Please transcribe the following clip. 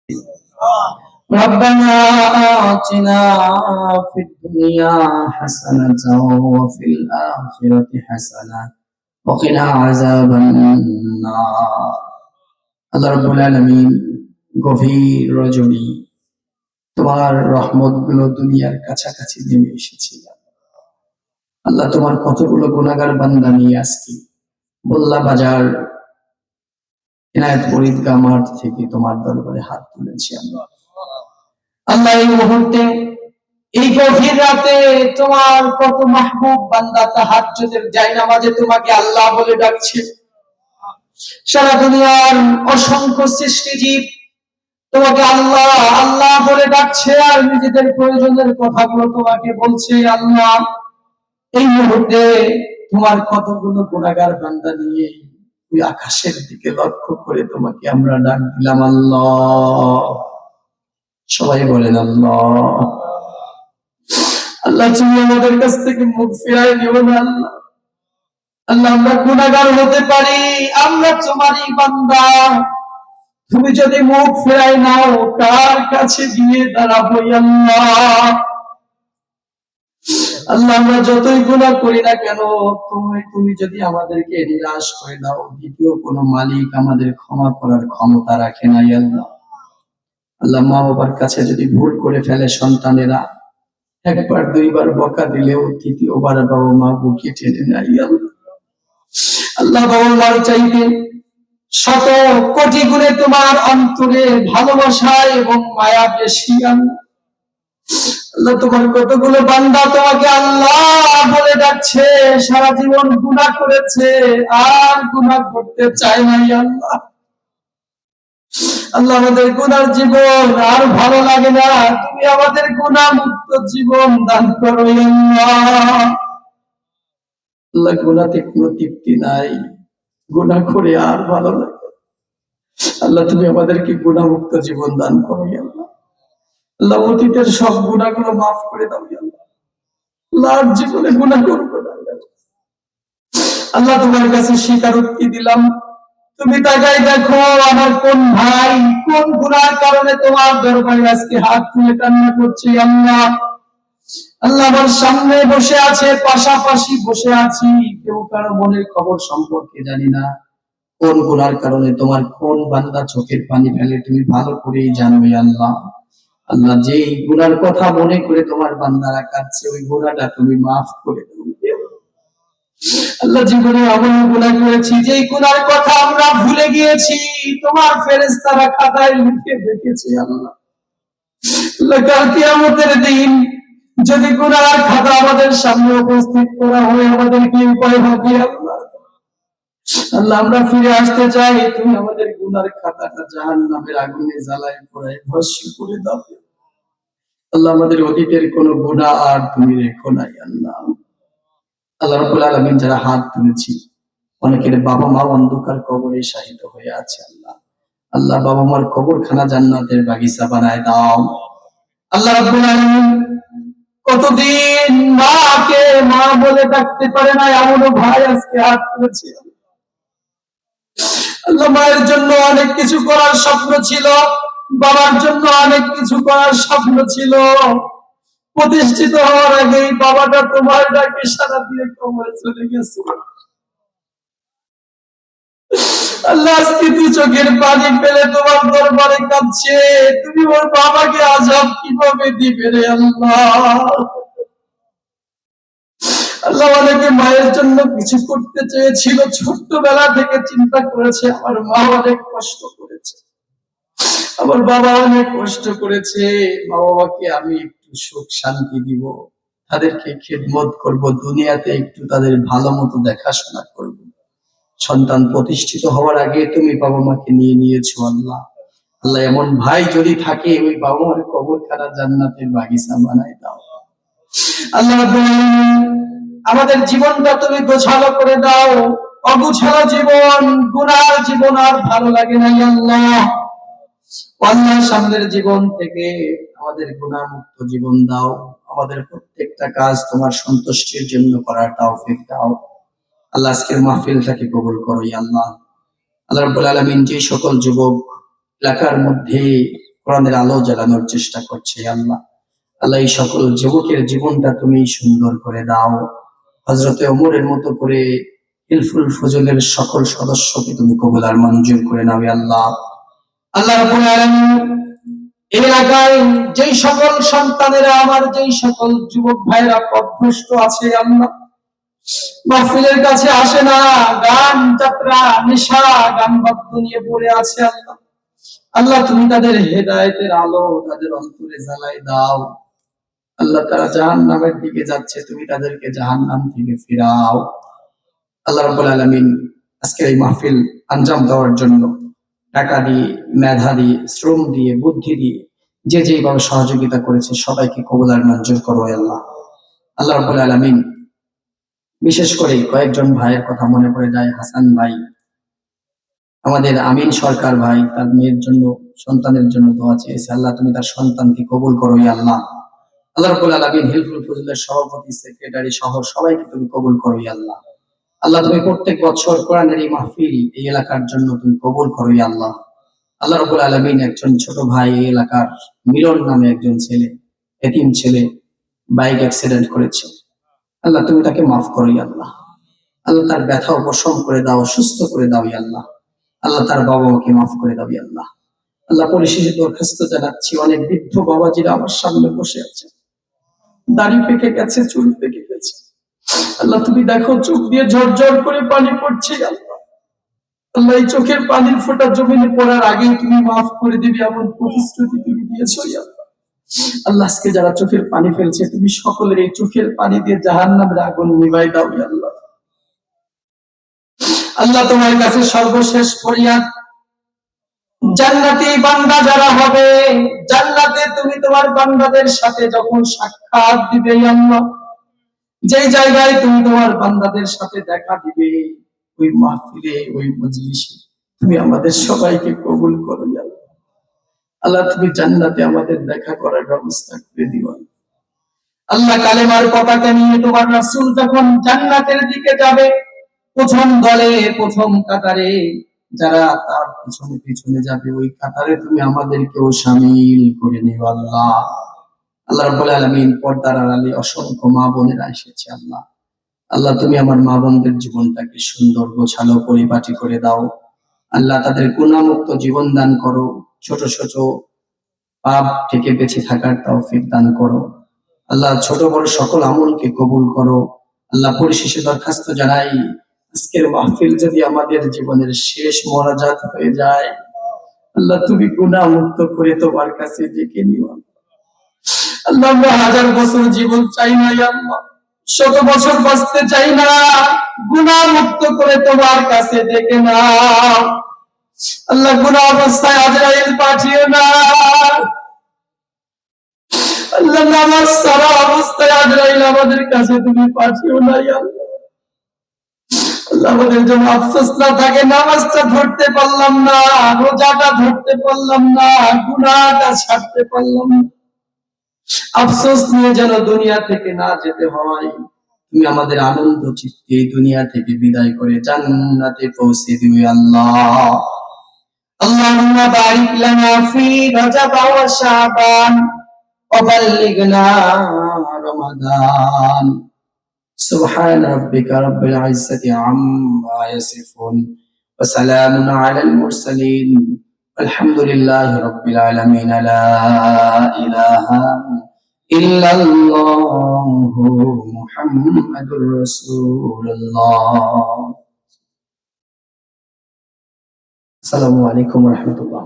ربنا آتنا في الدنيا حسنة وفي الآخرة حسنة وقنا عذاب النار আল্লাহ রাব্বুল আলামিন গভীর রজনী তোমার রহমতগুলো দুনিয়ার কাছাকাছি নেমে এসেছে। আল্লাহ তোমার কতগুলো গুনাহগার বান্দা নিয়ে আজকে বল্লা বাজার ইনায়েত ঈদগাহ মাঠ থেকে তোমার দরবারে হাত তুলেছি। আল্লাহ এই মুহূর্তে এই গভীর রাতে তোমার কত মাহবুব বান্দা তাহাজ্জুদের জায়নামাজে তোমাকে আল্লাহ বলে ডাকছে। সারা দুনিয়ার অসংখ্য সৃষ্টিজীব তোমাকে আল্লাহ আল্লাহ বলে ডাকছে আর নিজেদের প্রয়োজনের কথাগুলো তোমাকে বলছে। আল্লাহ এই মুহূর্তে তোমার কতগুলো গুনাহগার বান্দা নিয়ে ওই আকাশের দিকে লক্ষ্য করে তোমাকে আমরা ডাক দিলাম। আল্লাহ, সবাই বলেন আল্লাহ। আল্লাহ তুমি আমাদের কাছ থেকে মুখ ফিরাই দিও না। আল্লাহ আল্লাহ আমরা গুনাহগার হতে পারি, আমরা তোমারই বান্দা। তুমি যদি মুখ ফিরাই নাও কার কাছে গিয়ে দাঁড়াবো? আল্লাহ আল্লাহ আমরা যতই গুনাহ করি না কেন তুমি যদি আমাদেরকে নিরাশ করে দাও, দ্বিতীয় কোনো মালিক আমাদের ক্ষমা করার ক্ষমতা রাখে নাই। আল্লাহ আল্লাহ মা বাবার কাছে যদি ভুল করে ফেলে সন্তানেরা, একবার দুইবার বকা দিলেও তৃতীয়বার বাবা মা বুকে টেনে নেয়। আল্লাহ বাবা মার চাইতে শত কোটি গুণে তোমার অন্তরে ভালোবাসা এবং মায়া বেশি। আল্লাহ তোমার কতগুলো বান্দা তোমাকে আল্লাহ বলে ডাকছে, সারা জীবন গুনাহ করেছে আর গুনাহ করতে চায় নাই। আল্লাহ আল্লাহ আমাদের গুনার জীবন আর ভালো লাগে না, তুমি আমাদের গুনাহ মুক্ত জীবন দান করো। আল্লাহ গুনাতে কোনো তৃপ্তি নাই, গুনাহ করে আর ভালো লাগে। আল্লাহ তুমি আমাদেরকে গুনাহ মুক্ত জীবন দান করো। আল্লাহ অতীতের সব গুনাহগুলো মাফ করে দাও। আল্লাহ আর জীবনে গুনাহ করবো না। আল্লাহ তোমার কাছে স্বীকারোক্তি দিলাম, তুমি তাকাই দেখো আমার কোন ভাই কোন গুনার কারণে তোমার দরবারে আজকে হাত তুলে কান্না করছে। আল্লাহ আল্লাহ আমার সামনে বসে আছে, পাশাপাশি বসে আছি, কেউ কারো মনের খবর সম্পর্কে জানি না। কোন গুনার কারণে তোমার কোন বান্দা চোখের পানি ফেলে তুমি ভালো করেই জানো। আল্লাহ আল্লাহ যে গুনার কথা মনে করে তোমার বান্দারা কাঁদছে, ওই গুনাহটা তুমি মাফ করে দাও। আল্লাহ জীবনে এমন গুনাহ করেছি যে গুনার কথা আমরা ভুলে গিয়েছি, তোমার ফেরেশতারা খাতায় লিখে রেখেছে। আল্লাহ আল্লাহ কাল কিয়ামতের দিন যদি গুনার খাতা আমাদের সামনে উপস্থিত করা হয়, আমাদের কি উপায় হবে? আল্লাহ আল্লাহ আমরা ফিরে আসতে চাই, তুমি আমাদের গুনার খাতাটা জাহান্নামের আগুনে জ্বালায় পোড়ায় ভস্ম করে দাও। আল্লাহ আমাদের অতীতের কোনো গুনাহ আর তুমি রেখো নাই। আল্লাহ আল্লাহ রাব্বুল আলামিন যারা হাত তুলেছি, অনেকের বাবা মা অন্ধকার কবরে শাহিদ হয়ে আছে। আল্লাহ আল্লাহ বাবা মার কবরখানা জান্নাতের বাগিচা বানায় দাও। আল্লাহ রাব্বুল আলামিন কতদিন মাকে মা বলে ডাকতে পারে না এমন ভাই আজকে হাত তুলেছে। আল্লাহ মায়ের জন্য অনেক কিছু করার স্বপ্ন ছিল, বাবার জন্য অনেক কিছু করার স্বপ্ন ছিল, প্রতিষ্ঠিত হওয়ার আগেই বাবাটা তোমার ডাকে সারা দিয়ে কবরে চলে গেছে। আল্লাহ আজকে তুই চোখের পানি ফেলে তোমার দরবারে কাঁদছে, তুমি ওর বাবাকে আযাব কিভাবে দিবে রে? আল্লাহ আল্লাহ অনেকে মায়ের জন্য কিছু করতে চেয়েছিল, ছোট্টবেলা থেকে চিন্তা করেছে আমার মা অনেক কষ্ট করেছে, আমার বাবা অনেক কষ্ট করেছে, মা বাবাকে আমি একটু সুখ শান্তি দিব, তাদেরকে খেদমত করব, দুনিয়াতে একটু তাদের ভালো মতো দেখাশোনা করব। সন্তান প্রতিষ্ঠিত হওয়ার আগে তুমি বাবা মাকে নিয়ে নিয়েছো। আল্লাহ আল্লাহ এমন ভাই যদি থাকে, ওই বাবা মার কবরখানা জান্নাতের বাগিচা বানায় দাও। আল্লাহ আমাদের জীবনটা তুমি গোছালো করে দাও, অগোছালো জীবন গুনার জীবন আর ভালো লাগে না। আল্লাহ আল্লাহ সামনের জীবন থেকে আমাদের গুনাহমুক্ত জীবন দাও, আমাদের প্রত্যেকটা কাজ তোমার সন্তুষ্টির জন্য করার তৌফিক দাও। আল্লাহ আজকের মাহফিলটাকে কবুল করো। আল্লাহ আল্লাহ রাব্বুল আলামিন যে সকল যুবক এলাকার মধ্যে কোরআনের আলো জ্বালানোর চেষ্টা করছে আল্লাহ। আল্লাহ এই সকল যুবকের জীবনটা তুমি সুন্দর করে দাও। হযরতে ওমরের মতো করে হিলফুল ফজলের সকল সদস্যকে তুমি কবুল আর মঞ্জুর করে নাও আল্লাহ। আল্লাহ রাব্বুল আলামিন এই এলাকায় যেই সকল সন্তানেরা আমার, যেই সকল যুবক ভাইরা পথভ্রষ্ট আছে আল্লাহ, মাহফিলের কাছে আসে না, গান যাত্রা নেশা গান বাদ্য নিয়ে পড়ে আছে আল্লাহ, আল্লাহ তুমি তাদের হেদায়েতের আলো তাদের অন্তরে জ্বালাই দাও আল্লাহ। তারা জাহান্নামের দিকে যাচ্ছে, তুমি তাদেরকে জাহান্নাম থেকে ফিরাও আল্লাহ রাব্বুল আলামিন। আজকের এই মাহফিল আঞ্জাম দেওয়ার জন্য টাকা দিয়ে, মেধা দিয়ে, শ্রম দিয়ে, বুদ্ধি দিয়ে যে যেভাবে সহযোগিতা করেছে সবাইকে কবুল আর মঞ্জুর করো আল্লাহ। আল্লাহ রাব্বুল আলামিন বিশেষ করে কয়েকজন ভাইয়ের কথা মনে পড়ে যায়। হাসান ভাই, আমাদের আমিন সরকার ভাই, তার মেয়ের জন্য, সন্তানের জন্য দোয়া চেয়েছে, আল্লাহ তুমি তার সন্তানকে কবুল করো আল্লাহ। আল্লাহ রাব্বুল আলামিন হিলফুল ফজলের সভাপতি, সেক্রেটারি সহ সবাইকে তুমি কবুল করো আল্লাহ। আল্লাহ তুমি প্রত্যেক বছর কোরআনের এই মাহফিল এই এলাকার জন্য তুমি কবুল করো আল্লাহ। আল্লাহ রাব্বুল আলামিন একজন ছোট ভাই এই এলাকার মিলন নামে একজন ছেলে, এতিম ছেলে, বাইক অ্যাক্সিডেন্ট করেছে, আল্লাহ তুমি তাকে মাফ করো আল্লাহ। আল্লাহ তার ব্যথা উপশম করে দাও, সুস্থ করে দাও আল্লাহ। আল্লাহ তার বাবা মাকে মাফ করে দাও আল্লাহ। আল্লাহ পরিশেষে দরখাস্ত জানাচ্ছি, অনেক বৃদ্ধ বাবাজিরা আমার সামনে বসে আছে, দাড়ি পেকে গেছে, চুল পেকে গেছে, আল্লাহ তুমি দেখো চোখ দিয়ে ঝরঝর করে পানি পড়ছে আল্লাহ। আল্লাহ এই চোখের পানির ফোঁটা জমিনে পড়ার আগেই তুমি মাফ করে দিবে এমন প্রতিশ্রুতি তুমি দিয়েছো আল্লাহ। আল্লাহ আজকে যারা চোখের পানি ফেলছে তুমি সকলের এই চোখের পানি দিয়ে জাহান্নামের আগুন নিভাই দাও আল্লাহ। আল্লাহ তোমার কাছে সর্বশেষ ফরিয়াদ, জান্নাতি বান্দা যারা হবে, জান্নাতে তুমি তোমার বান্দাদের সাথে যখন সাক্ষাৎ দিবে আল্লাহ, যেই জায়গায় তুমি তোমার বান্দাদের সাথে দেখা দিবে, ওই মাহফিলে, ওই মজলিসে তুমি আমাদের সবাইকে কবুল করো আল্লাহ। আল্লাহ তুমি জান্নাতে আমাদের দেখা করার ব্যবস্থা করে দিও আল্লাহ। কালেমার পতাকা নিয়ে তোমার রাসূল যখন জান্নাতের দিকে যাবে, প্রথম দলে, প্রথম কাতারে যারা তার পিছনে পিছনে যাবে, ওই কাতারে তুমি আমাদেরকেও শামিল করে নিও আল্লাহ। আল্লাহ রাব্বুল আলামিন পর্দার আড়ালে অসংখ্য মা বোনেরা এসেছে আল্লাহ। আল্লাহ তুমি আমার মা বোনদের জীবনটাকে সুন্দর গোছালো পরিপাটি করে দাও আল্লাহ। তাদের গুনাহমুক্ত জীবন দান করো, ছোট ছোট পাপ থেকে বেঁচে থাকার তৌফিক দান করো আল্লাহ। ছোট বড় সকল আমলকে কবুল করো আল্লাহ। পরিশেষে দরখাস্ত জানাই, আজকের মাহফিল যদি আমাদের জীবনের শেষ মোনাজাত হয়ে যায়, আল্লাহ তুমি গুনাহ মুক্ত করে তোমার কাছে ডেকে নিও আল্লাহ। আমরা 1000 বছর জীবন চাই না আল্লাহ, 100 বছর বাঁচতে চাই না, গুনাহ মুক্ত করে তোমার কাছে ডেকে নাও আল্লাহ। গুনাহ অবস্থায় আজরাইল পাঠিও না আল্লাহ, নামাজ সারা অবস্থায় আজরাইল আমাদের কাছে তুমি পাঠিও না আল্লাহ। আল্লাহ আমাদের জন্য আফসোস না থাকে, নামাজটা ধরতে পারলাম না, রোজাটা ধরতে পারলাম না, গুনাহটা ছাড়তে পারলাম না, আফসোস নিয়ে যেন দুনিয়া থেকে না যেতে হয়। তুমি আমাদের আনন্দ চিত্তে দুনিয়া থেকে বিদায় করে জান্নাতে পৌঁছে দিও আল্লাহ। আল্লাহুম্মা বারিক লানা ফি রজব ওয়া শাবান ওয়া বাল্লিগনা রমাদান। سبحان ربك رب العزة عما يصفون وسلام على المرسلين والحمد لله رب العالمين. لا إله إلا الله محمد رسول الله. السلام عليكم ورحمة الله.